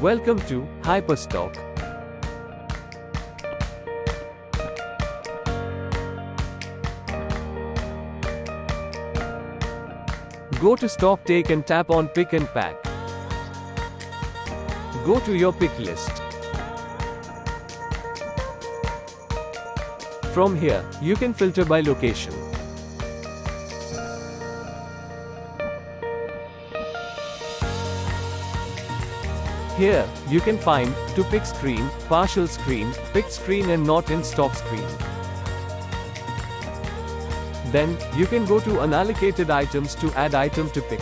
Welcome to HYPERSTOCK. Go to Stock Take and tap on Pick and Pack. Go to your pick list. From here, you can filter by location. Here, you can find to pick screen, partial screen, picked screen and not in stock screen. Then, you can go to unallocated items to add item to pick.